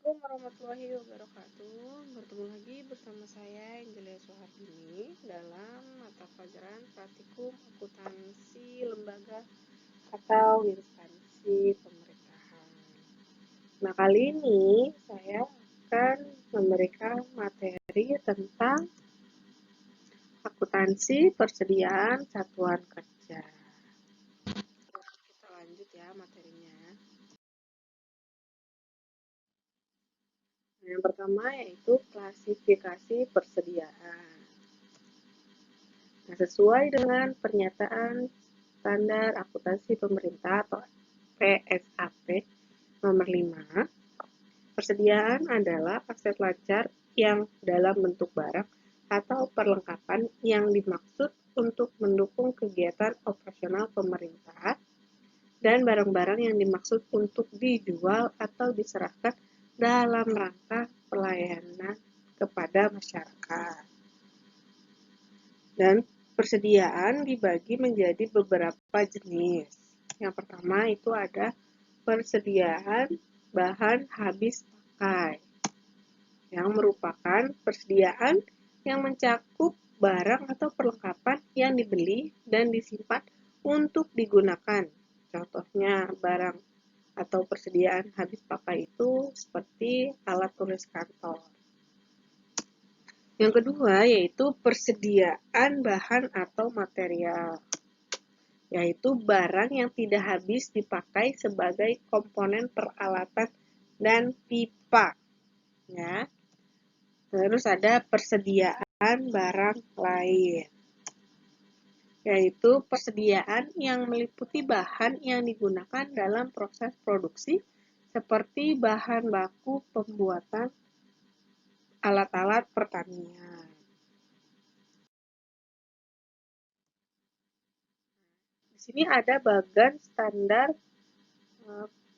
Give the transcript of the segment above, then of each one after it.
Assalamualaikum warahmatullahi wabarakatuh. Bertemu lagi bersama saya Angelia Soehardini dalam mata pelajaran praktikum akuntansi lembaga atau instansi pemerintahan. Nah, kali ini saya akan memberikan materi tentang akuntansi persediaan satuan kerja. Kita lanjut ya materinya. Yang pertama yaitu klasifikasi persediaan. Nah, sesuai dengan pernyataan standar akuntansi pemerintah atau PSAP nomor 5, persediaan adalah aset lancar yang dalam bentuk barang atau perlengkapan yang dimaksud untuk mendukung kegiatan operasional pemerintah dan barang-barang yang dimaksud untuk dijual atau diserahkan dalam rangka pelayanan kepada masyarakat. Dan persediaan dibagi menjadi beberapa jenis. Yang pertama itu ada persediaan bahan habis pakai, yang merupakan persediaan yang mencakup barang atau perlengkapan yang dibeli dan disimpan untuk digunakan. Contohnya barang atau persediaan habis pakai itu seperti alat tulis kantor. Yang kedua yaitu persediaan bahan atau material, yaitu barang yang tidak habis dipakai sebagai komponen peralatan dan pipa. Ya. Terus ada persediaan barang lain, yaitu persediaan yang meliputi bahan yang digunakan dalam proses produksi seperti bahan baku pembuatan alat-alat pertanian. Di sini ada bagan standar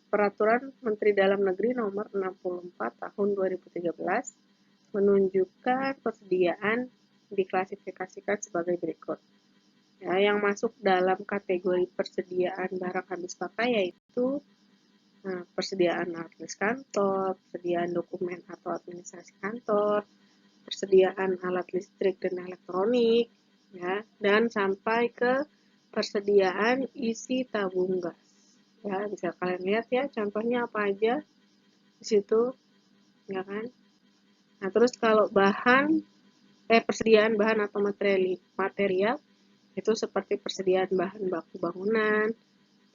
Peraturan Menteri Dalam Negeri Nomor 64 Tahun 2013 menunjukkan persediaan diklasifikasikan sebagai berikut. Ya, yang masuk dalam kategori persediaan barang habis pakai yaitu persediaan alat tulis kantor, persediaan dokumen atau administrasi kantor, persediaan alat listrik dan elektronik, ya, dan sampai ke persediaan isi tabung gas. Ya, bisa kalian lihat ya, contohnya apa aja di situ, ya kan? Nah, terus kalau persediaan bahan atau material itu seperti persediaan bahan baku bangunan,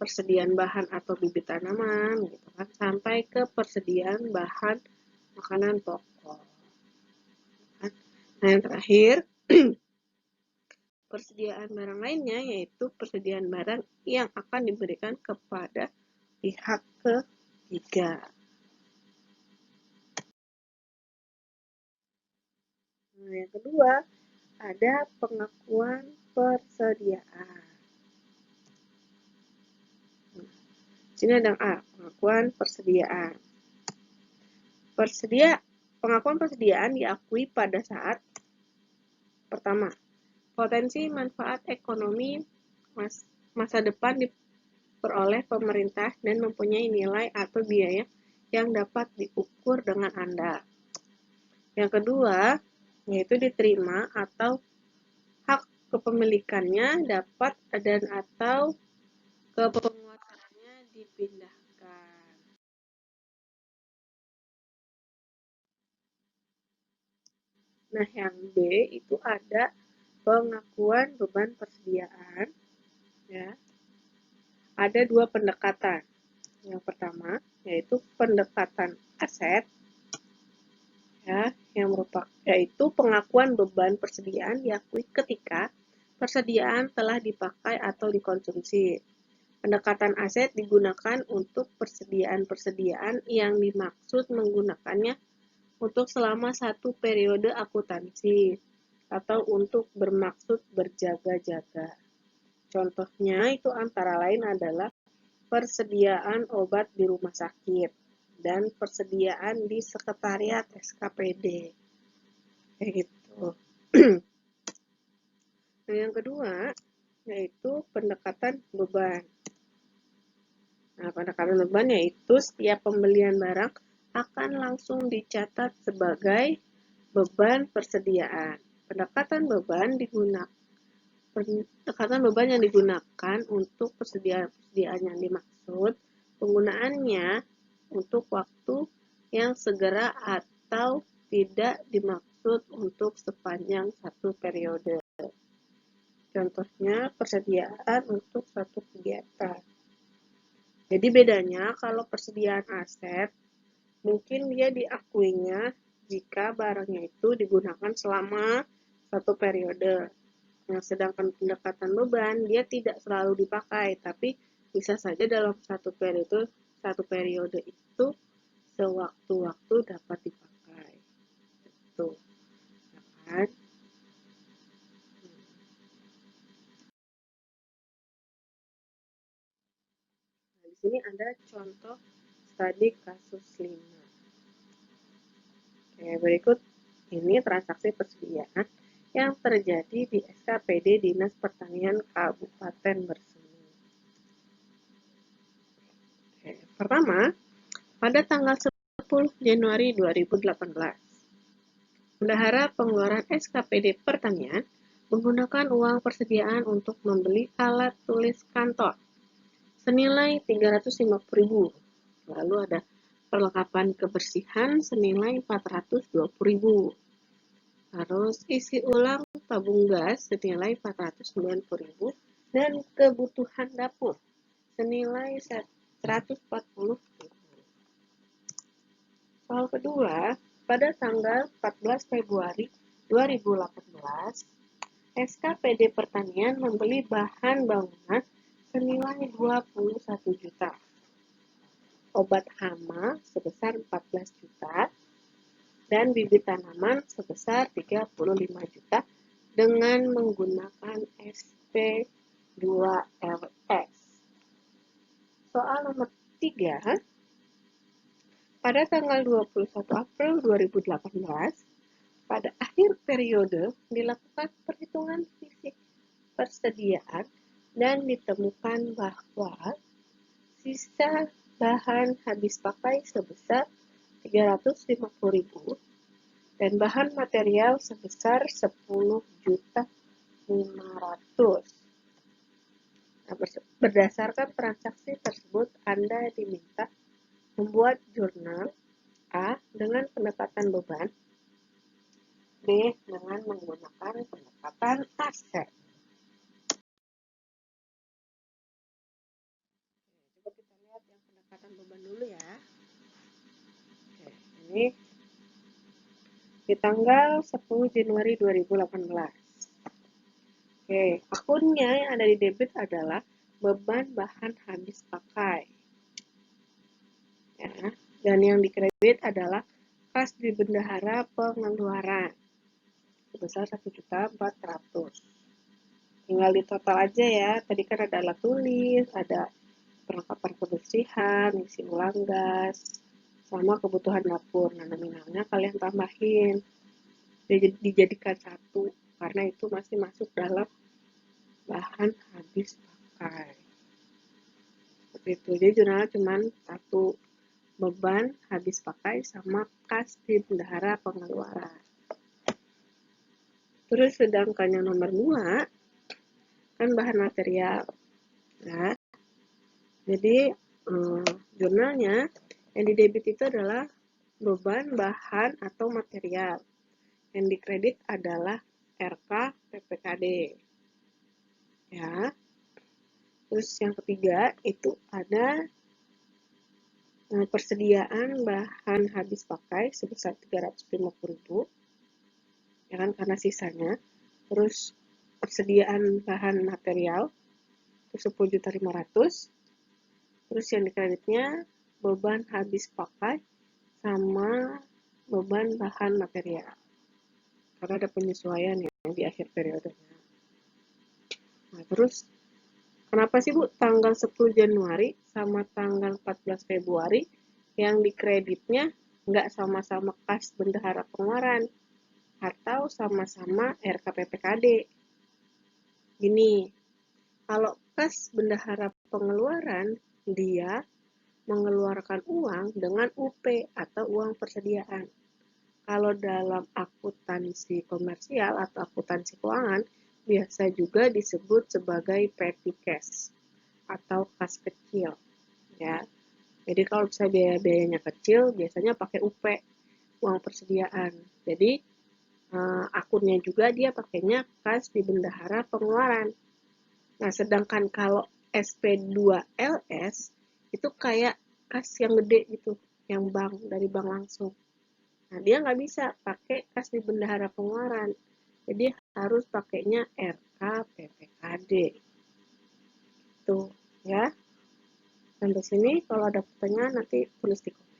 persediaan bahan atau bibit tanaman, gitu kan, sampai ke persediaan bahan makanan pokok. Nah, yang terakhir persediaan barang lainnya yaitu persediaan barang yang akan diberikan kepada pihak ketiga. Nah, yang kedua ada pengakuan persediaan. Sini ada pengakuan persediaan. Pengakuan persediaan diakui pada saat pertama, potensi manfaat ekonomi masa depan diperoleh pemerintah dan mempunyai nilai atau biaya yang dapat diukur dengan andal. Yang kedua, yaitu diterima atau hak kepemilikannya dapat dan atau kepenguasaannya dipindahkan. Nah, yang B itu ada pengakuan beban persediaan. Ya. Ada dua pendekatan. Yang pertama yaitu pendekatan aset, ya, yaitu pengakuan beban persediaan diakui ketika persediaan telah dipakai atau dikonsumsi. Pendekatan aset digunakan untuk persediaan-persediaan yang dimaksud menggunakannya untuk selama satu periode akuntansi atau untuk bermaksud berjaga-jaga. Contohnya itu antara lain adalah persediaan obat di rumah sakit dan persediaan di sekretariat SKPD. Kayak gitu. Nah, yang kedua yaitu pendekatan beban. Nah, pendekatan beban yaitu setiap pembelian barang akan langsung dicatat sebagai beban persediaan. Pendekatan beban yang digunakan untuk persediaan yang dimaksud, penggunaannya untuk waktu yang segera atau tidak dimaksud untuk sepanjang satu periode. Contohnya, persediaan untuk satu kegiatan. Jadi bedanya kalau persediaan aset, mungkin dia diakuinya jika barangnya itu digunakan selama satu periode. Nah, sedangkan pendekatan beban, dia tidak selalu dipakai, tapi bisa saja dalam satu periode itu sewaktu-waktu dapat dipakai. Itu, ya kan? Nah, di sini ada contoh studi kasus 5. Oke, berikut ini transaksi persediaan yang terjadi di SKPD Dinas Pertanian Kabupaten Bersemi. Oke, pertama, pada tanggal 10 Januari 2018, Bendahara Pengeluaran SKPD Pertanian menggunakan uang persediaan untuk membeli alat tulis kantor senilai 350.000. Lalu ada perlengkapan kebersihan senilai 420.000. Terus isi ulang tabung gas senilai 490.000 dan kebutuhan dapur senilai 140.000. Soal kedua, pada tanggal 14 Februari 2018, SKPD Pertanian membeli bahan bangunan senilai 21 juta, obat hama sebesar 14 juta, dan bibit tanaman sebesar 35 juta dengan menggunakan SP2LS. Soal nomor 3, pada tanggal 21 April 2018, pada akhir periode dilakukan perhitungan fisik persediaan dan ditemukan bahwa sisa bahan habis pakai sebesar 350.000 dan bahan material sebesar 10.500.000. Nah, berdasarkan transaksi tersebut, Anda diminta membuat jurnal A dengan pendekatan beban, B dengan menggunakan pendekatan aset. Coba kita lihat yang pendekatan beban dulu ya. Oke, ini di tanggal 10 Januari 2018. Oke, akunnya yang ada di debit adalah beban bahan habis pakai. Ya, dan yang dikredit adalah kas di bendahara pengeluaran sebesar 1.400.000. Tinggal di total aja ya. Tadi kan ada alat tulis, ada perlengkapan kebersihan, isi ulang gas, sama kebutuhan dapur. Nah, nominalnya kalian tambahin. Dijadikan satu karena itu masih masuk dalam bahan habis pakai. Seperti itu. Jadi jurnalnya cuma satu, beban habis pakai sama kas di bendahara pengeluaran. Terus sedangkan yang nomor 2 kan bahan material. Nah, jadi jurnalnya yang di debit itu adalah beban bahan atau material. Yang dikredit adalah RK PPKD. Ya. Terus yang ketiga itu ada persediaan bahan habis pakai sebesar 350.000, ya kan, karena sisanya. Terus persediaan bahan material itu 10.500.000. Terus yang dikreditnya beban habis pakai sama beban bahan material. Karena ada penyesuaian ya di akhir periodenya. Nah, terus kenapa sih Bu tanggal 10 Januari sama tanggal 14 Februari yang dikreditnya nggak sama-sama kas bendahara pengeluaran atau sama-sama RKPPKD? Gini, kalau kas bendahara pengeluaran dia mengeluarkan uang dengan UP atau uang persediaan. Kalau dalam akuntansi komersial atau akuntansi keuangan, biasa juga disebut sebagai petty cash atau kas kecil. Ya, jadi kalau bisa biaya-biayanya kecil, biasanya pakai UP, uang persediaan. Jadi akunnya juga dia pakainya kas di bendahara pengeluaran. Nah, sedangkan kalau SP2LS itu kayak kas yang gede gitu, yang bank, dari bank langsung. Nah, dia nggak bisa pakai kas di bendahara pengeluaran. Jadi harus pakainya RKPPKD. Tuh, ya. Sampai sini kalau ada pertanyaan nanti tulis di komen.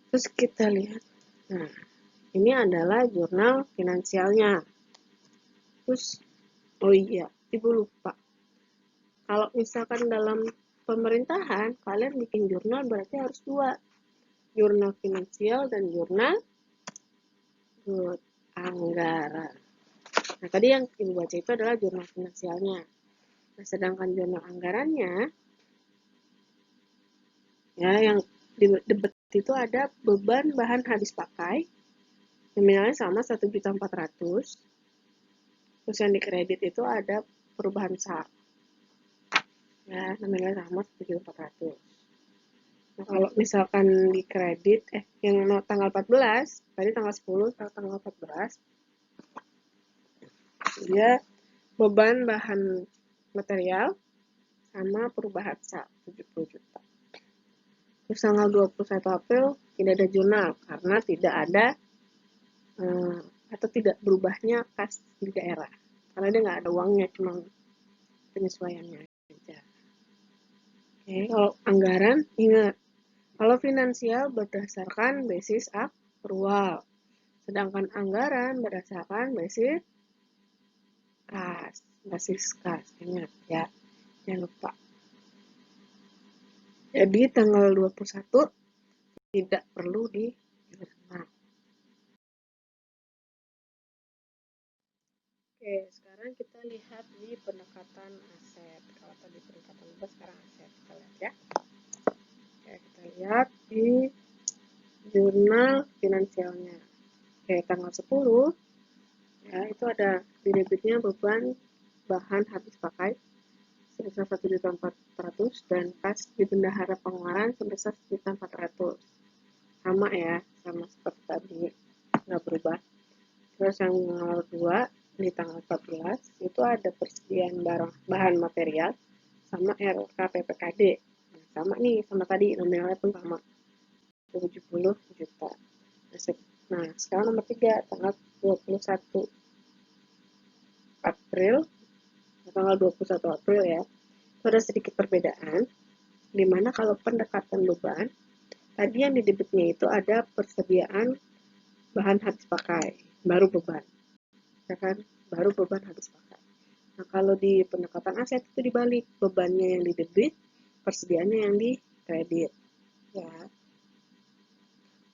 Terus kita lihat. Nah, ini adalah jurnal finansialnya. Terus, oh iya, ibu lupa. Kalau misalkan dalam pemerintahan, kalian bikin jurnal berarti harus dua. Jurnal finansial dan jurnal anggaran. Nah, tadi yang ibu baca itu adalah jurnal finansialnya. Nah, sedangkan jurnal anggarannya, ya, yang di debat itu ada beban bahan habis pakai, nominalnya sama 1.400.000. Terus yang dikredit itu ada perubahan SAR. Ya, nominalnya sama 1.400.000. Nah, kalau misalkan di kredit, yang tanggal 14, tadi tanggal 10, tanggal 14, dia beban bahan material sama perubahan SAR 70 juta. Terus tanggal 21 April tidak ada jurnal karena tidak ada atau tidak berubahnya kas di daerah. Karena dia nggak ada uangnya, cuma penyesuaiannya aja. Oke, kalau anggaran, ingat, kalau finansial berdasarkan basis akrual, sedangkan anggaran berdasarkan basis kas. Ingat ya, jangan lupa. Jadi tanggal 21 tidak perlu di jurnal. Oke, sekarang kita lihat di pendekatan aset. Kalau tadi pendekatan laba, sekarang aset. Kita lihat ya. Oke, kita lihat di jurnal finansialnya. Oke, tanggal 10, ya, itu ada di debitnya beban bahan habis pakai sebesar 1.400.000 dan kas di bendahara pengeluaran sebesar 1.400.000. Sama ya, sama seperti tadi, nggak berubah. Terus yang kedua, di tanggal 14 itu ada persediaan bahan material sama RKPPKD. Nah, sama nih, sama tadi, nominalnya pun sama, 70 juta. Nah, sekarang nomor 3, tanggal 21 April, tanggal 21 April ya, itu ada sedikit perbedaan, dimana kalau pendekatan beban, tadi yang di debitnya itu ada persediaan bahan habis pakai, baru beban. Ya kan? Baru beban habis pakai. Nah, kalau di pendekatan aset itu dibalik, bebannya yang di debit, persediaannya yang di kredit. Ya.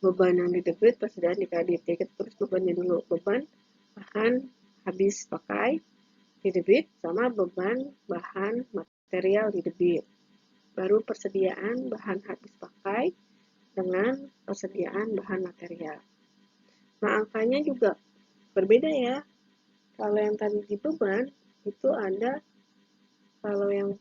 Beban yang di debit, persediaan di kredit. Ya, kita tulis bebannya dulu. Beban bahan habis pakai di debit sama beban bahan material di debit. Baru persediaan bahan habis pakai dengan persediaan bahan material. Nah, angkanya juga berbeda ya. Kalau yang tadi di beban, itu ada, kalau yang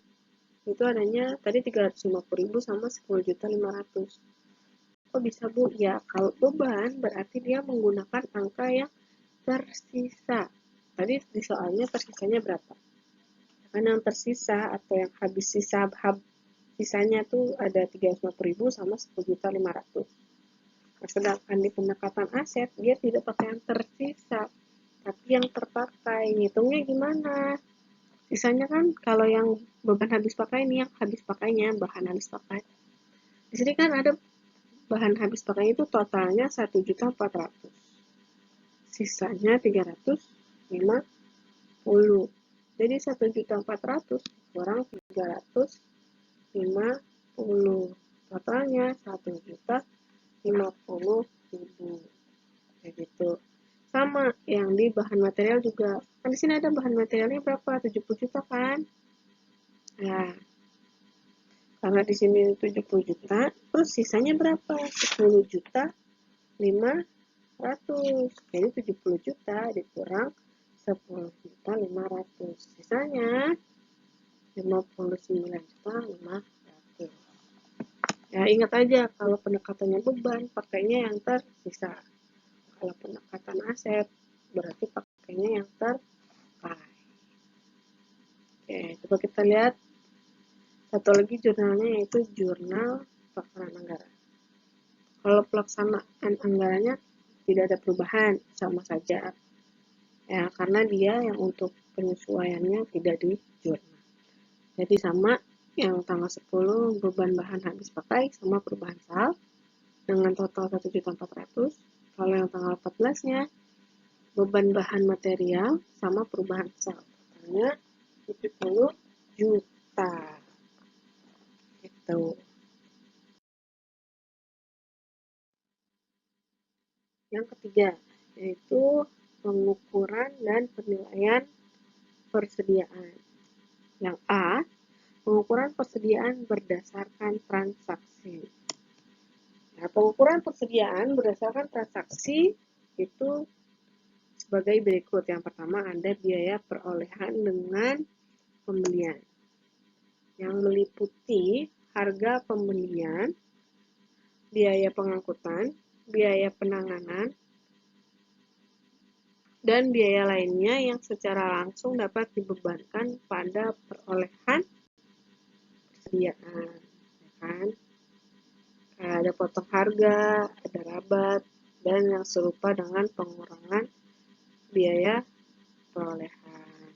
itu adanya tadi 350.000 sama 10.500.000. Kok bisa Bu? Ya, kalau beban berarti dia menggunakan angka yang tersisa. Tadi di soalnya tersisanya berapa? Kan yang tersisa atau yang habis sisanya tuh ada 350.000 sama 10.500.000. Nah, sedangkan di pendekatan aset dia tidak pakai yang tersisa, tapi yang terpakai. Ngitungnya gimana? Sisanya kan kalau yang beban habis pakai ini yang habis pakainya, bahan habis pakai. Di sini kan ada bahan habis pakai itu totalnya 1.400.000. Sisanya 350. Jadi 1.400.000 kurang 350. Totalnya 1.050.000. Kayak gitu. Sama yang di bahan material juga. Kan di sini ada bahan materialnya berapa? 70 juta kan? Nah, Karena di sini 70 juta, terus sisanya berapa? 10 juta 500. Jadi 70 juta dikurang 10 juta 500. Sisanya 59 juta 500. Ya, ingat aja kalau pendekatannya beban, pakainya yang tersisa. Kalau pendekatan aset, berarti pakainya yang terpakai. Oke, coba kita lihat satu lagi jurnalnya, yaitu jurnal pelaksanaan anggaran. Kalau pelaksanaan anggarannya tidak ada perubahan, sama saja. Ya, karena dia yang untuk penyesuaiannya tidak di jurnal. Jadi sama, yang tanggal 10 beban bahan habis pakai sama perubahan sal dengan total 1.400.000. Kalau yang tanggal 14-nya beban bahan material sama perubahan sal. Totalnya 70 juta. Gitu. Yang ketiga, yaitu pengukuran dan penilaian persediaan. Yang A, pengukuran persediaan berdasarkan transaksi. Nah, pengukuran persediaan berdasarkan transaksi itu sebagai berikut. Yang pertama ada biaya perolehan dengan pembelian, yang meliputi harga pembelian, biaya pengangkutan, biaya penanganan, dan biaya lainnya yang secara langsung dapat dibebankan pada perolehan persediaan. Ya kan? Ada potong harga, ada rabat, dan yang serupa dengan pengurangan biaya perolehan.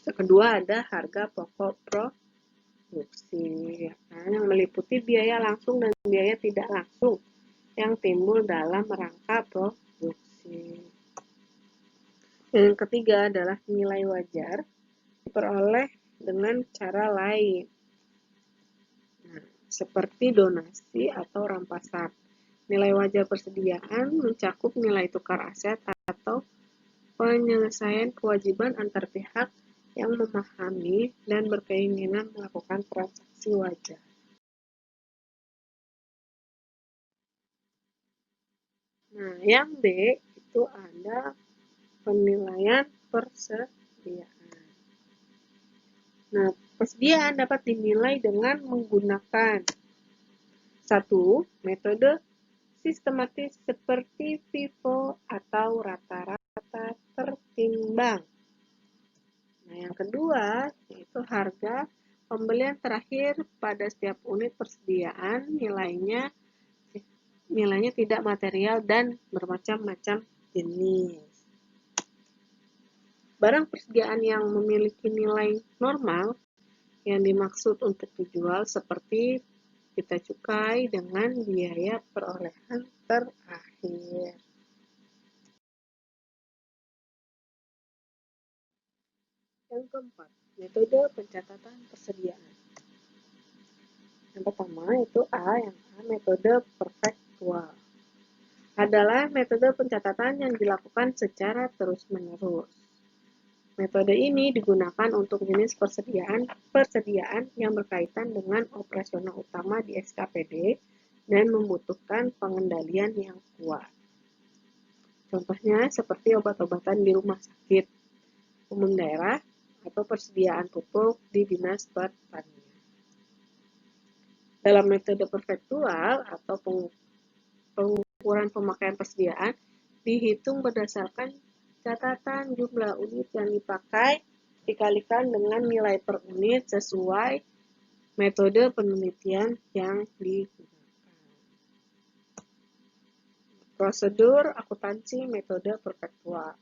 Yang kedua ada harga pokok produksi, ya kan? Yang meliputi biaya langsung dan biaya tidak langsung yang timbul dalam rangka produksi. Yang ketiga adalah nilai wajar diperoleh dengan cara lain, seperti donasi atau rampasan. Nilai wajar persediaan mencakup nilai tukar aset atau penyelesaian kewajiban antar pihak yang memahami dan berkeinginan melakukan transaksi wajar. Nah, yang B itu ada penilaian persediaan. Nah, persediaan dapat dinilai dengan menggunakan satu, metode sistematis seperti FIFO atau rata-rata tertimbang. Nah, yang kedua yaitu harga pembelian terakhir pada setiap unit persediaan, nilainya tidak material dan bermacam-macam jenis. Barang persediaan yang memiliki nilai normal yang dimaksud untuk dijual seperti kita cukai dengan biaya perolehan terakhir. Yang keempat, metode pencatatan persediaan. Yang pertama itu metode perfektual. Adalah metode pencatatan yang dilakukan secara terus-menerus. Metode ini digunakan untuk jenis persediaan yang berkaitan dengan operasional utama di SKPD dan membutuhkan pengendalian yang kuat. Contohnya seperti obat-obatan di rumah sakit umum daerah atau persediaan pupuk di Dinas Pertanian. Dalam metode perfektual atau pengukuran pemakaian persediaan dihitung berdasarkan catatan jumlah unit yang dipakai dikalikan dengan nilai per unit sesuai metode penelitian yang digunakan. Prosedur akuntansi metode perfektual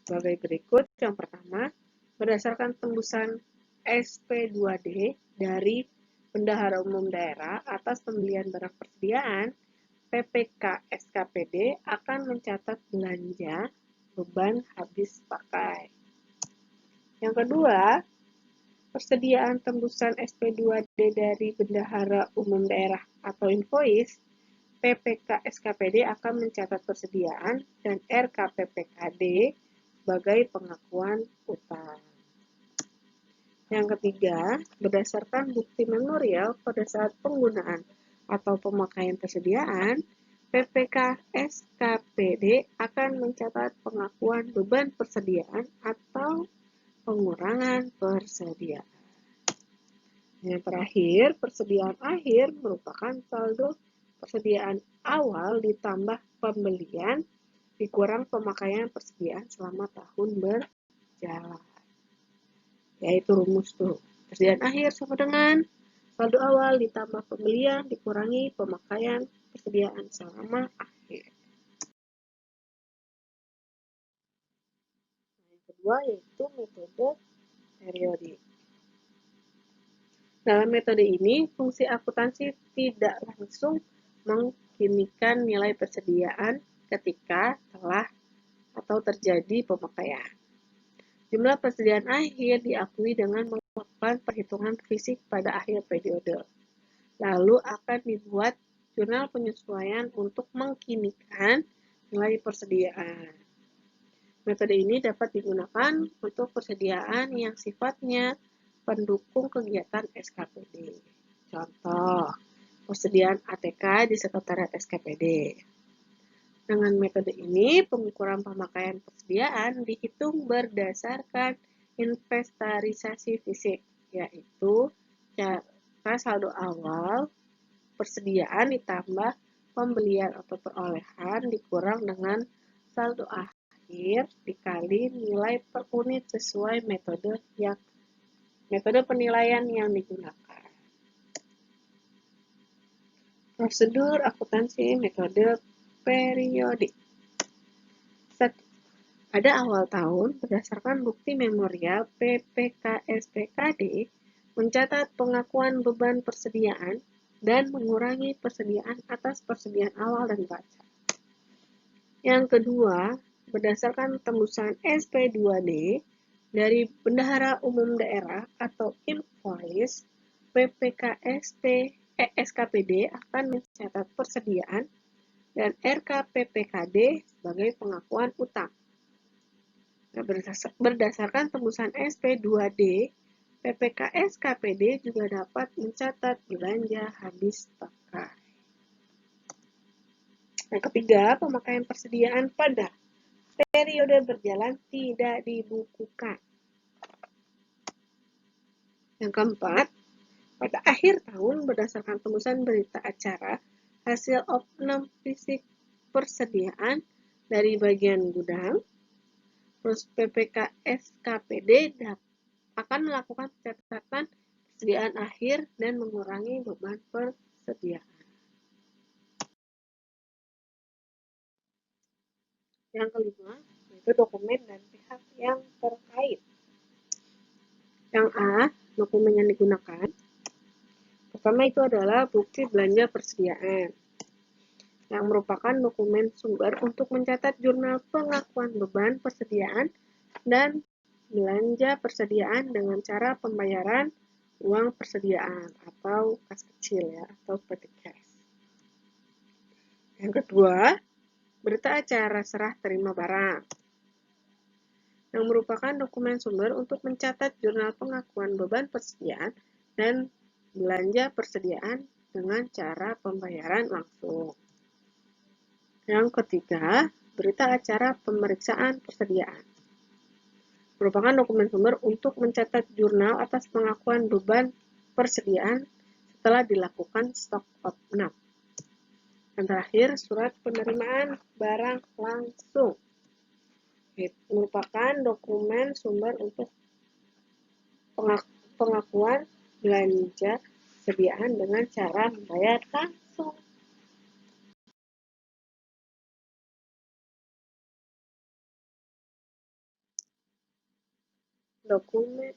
sebagai berikut. Yang pertama, berdasarkan tembusan SP2D dari Bendahara Umum Daerah atas pembelian barang persediaan, PPK SKPD akan mencatat belanja beban habis pakai. Yang kedua, persediaan tembusan SP2D dari Bendahara Umum Daerah atau invoice, PPK SKPD akan mencatat persediaan dan RKPPKD sebagai pengakuan utang. Yang ketiga, berdasarkan bukti memorial pada saat penggunaan atau pemakaian persediaan, PPK SKPD akan mencatat pengakuan beban persediaan atau pengurangan persediaan. Yang terakhir, persediaan akhir merupakan saldo persediaan awal ditambah pembelian dikurang pemakaian persediaan selama tahun berjalan. Yaitu rumus tuh. Persediaan akhir sama dengan saldo awal ditambah pembelian dikurangi pemakaian persediaan selama akhir. Yang kedua yaitu metode periodik. Dalam metode ini, fungsi akuntansi tidak langsung mengkinikan nilai persediaan ketika telah atau terjadi pemakaian. Jumlah persediaan akhir diakui dengan melakukan perhitungan fisik pada akhir periode. Lalu akan dibuat jurnal penyesuaian untuk mengkinikan nilai persediaan. Metode ini dapat digunakan untuk persediaan yang sifatnya pendukung kegiatan SKPD. Contoh, persediaan ATK di sekretariat SKPD. Dengan metode ini, pengukuran pemakaian persediaan dihitung berdasarkan inventarisasi fisik, yaitu cara saldo awal persediaan ditambah pembelian atau perolehan dikurang dengan saldo akhir dikali nilai per unit sesuai metode penilaian yang digunakan. Prosedur akuntansi metode periodik. 1. Pada awal tahun, berdasarkan bukti memorial PPKSPKD, mencatat pengakuan beban persediaan dan mengurangi persediaan atas persediaan awal dan baca. Yang kedua, berdasarkan tembusan SP2D dari Bendahara Umum Daerah atau invoice, SKPD akan mencatat persediaan dan RKPPKD sebagai pengakuan utang. Berdasarkan tembusan SP2D, SKPD juga dapat mencatat belanja habis pakai. Yang ketiga, pemakaian persediaan pada periode berjalan tidak dibukukan. Yang keempat, pada akhir tahun berdasarkan tembusan berita acara, hasil opnam fisik persediaan dari bagian gudang, terus PPK SKPD akan melakukan catatan persediaan akhir dan mengurangi beban persediaan. Yang kelima, yaitu dokumen dan pihak yang terkait. Yang A, dokumen yang digunakan. Pertama itu adalah bukti belanja persediaan, yang merupakan dokumen sumber untuk mencatat jurnal pengakuan beban persediaan dan belanja persediaan dengan cara pembayaran uang persediaan atau kas kecil ya, atau petty cash. Yang kedua, berita acara serah terima barang, yang merupakan dokumen sumber untuk mencatat jurnal pengakuan beban persediaan dan belanja persediaan dengan cara pembayaran langsung. Yang ketiga, berita acara pemeriksaan persediaan, merupakan dokumen sumber untuk mencatat jurnal atas pengakuan beban persediaan setelah dilakukan stok opnam. Dan terakhir, surat penerimaan barang langsung, merupakan dokumen sumber untuk pengakuan belanja persediaan dengan cara membayar langsung. Dokumen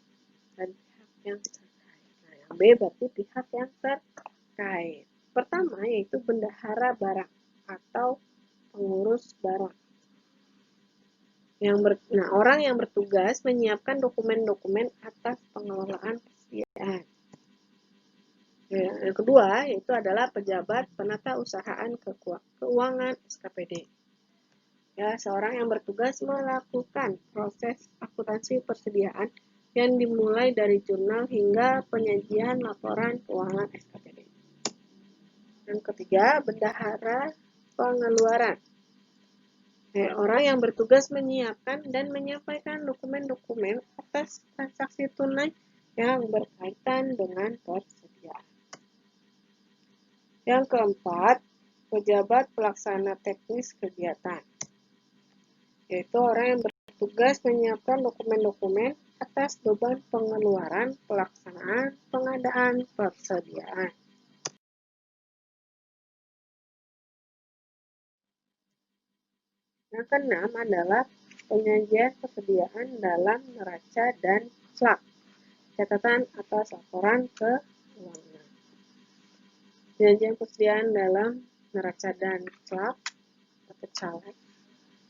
dan pihak yang terkait. Nah, yang B berarti pihak yang terkait. Pertama yaitu bendahara barang atau pengurus barang. Orang yang bertugas menyiapkan dokumen-dokumen atas pengelolaan persediaan. Yang kedua yaitu adalah pejabat penata usahaan keuangan SKPD. Ya, seorang yang bertugas melakukan proses akuntansi persediaan yang dimulai dari jurnal hingga penyajian laporan keuangan SKPD. Yang ketiga, bendahara pengeluaran. Orang yang bertugas menyiapkan dan menyampaikan dokumen-dokumen atas transaksi tunai yang berkaitan dengan persediaan. Yang keempat, pejabat pelaksana teknis kegiatan, yaitu orang yang bertugas menyiapkan dokumen-dokumen atas beban pengeluaran, pelaksanaan, pengadaan, persediaan. Yang keenam adalah penyajian persediaan dalam neraca dan CLAK, catatan atas laporan keuangan. Penyajian persediaan dalam neraca dan CLAK atau CALEK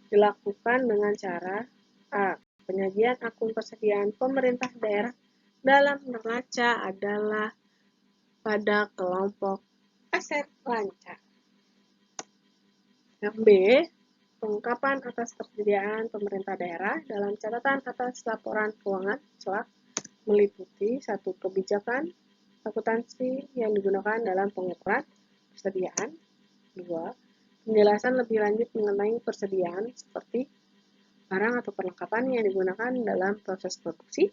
dilakukan dengan cara A. Penyajian akun persediaan pemerintah daerah dalam neraca adalah pada kelompok aset lancar. Yang B. Pengungkapan atas persediaan pemerintah daerah dalam catatan atas laporan keuangan CLAK meliputi 1. Kebijakan akuntansi yang digunakan dalam pengukuran persediaan. 2. Penjelasan lebih lanjut mengenai persediaan seperti barang atau perlengkapan yang digunakan dalam proses produksi,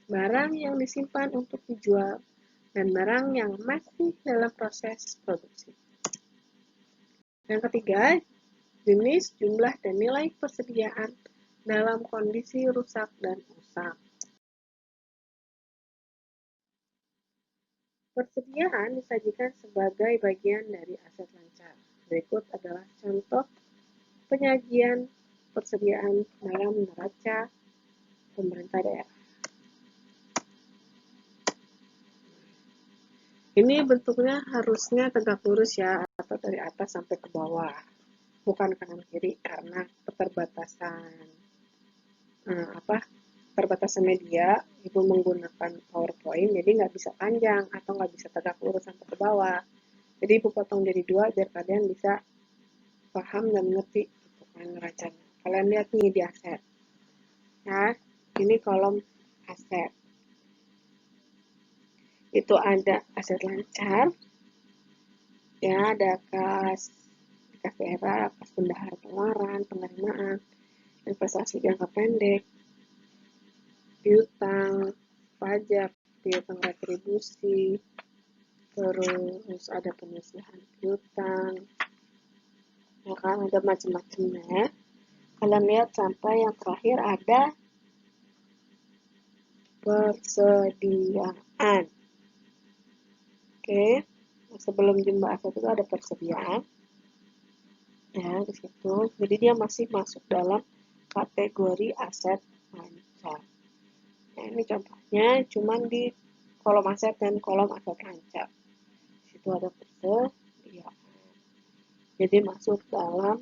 barang yang disimpan untuk dijual, dan barang yang masih dalam proses produksi. Yang ketiga, jenis, jumlah, dan nilai persediaan dalam kondisi rusak dan usang. Persediaan disajikan sebagai bagian dari aset lancar. Berikut adalah contoh penyajian persediaan dalam neraca pemerintah daerah. Ini bentuknya harusnya tegak lurus ya, atau dari atas sampai ke bawah, bukan kanan kiri karena keterbatasan media. Ibu menggunakan PowerPoint, jadi nggak bisa panjang atau nggak bisa tegak lurus sampai ke bawah. Jadi ibu potong jadi 2 biar kalian bisa paham dan ngerti neracanya. Kalian lihat nih di aset. Nah, ini kolom aset. Itu ada aset lancar, ya ada kas daerah, kas bendahara pengeluaran, penerimaan, investasi jangka pendek, piutang, pajak, piutang retribusi, terus ada penyisihan piutang, ya kan, ada macam-macamnya. Kalian lihat sampai yang terakhir ada persediaan. Oke, sebelum jumlah aset itu ada persediaan. Ya, di situ. Jadi dia masih masuk dalam kategori aset lancar. Nah, ini contohnya cuman di kolom aset dan kolom aset lancar. Di situ ada persediaan. Jadi masuk dalam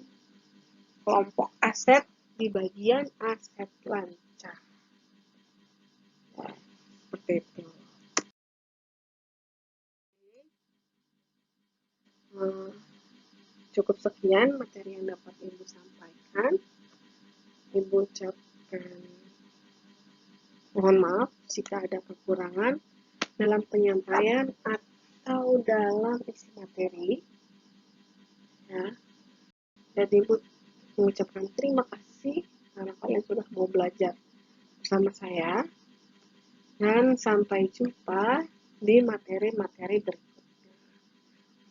kelompok aset di bagian aset lancar. Nah, seperti itu. Cukup sekian materi yang dapat Ibu sampaikan. Ibu ucapkan mohon maaf jika ada kekurangan dalam penyampaian atau dalam isi materi. Ya. Dan Ibu mengucapkan terima kasih karena kalian sudah mau belajar bersama saya. Dan sampai jumpa di materi-materi berikutnya.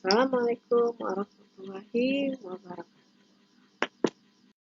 Assalamualaikum warahmatullahi wabarakatuh.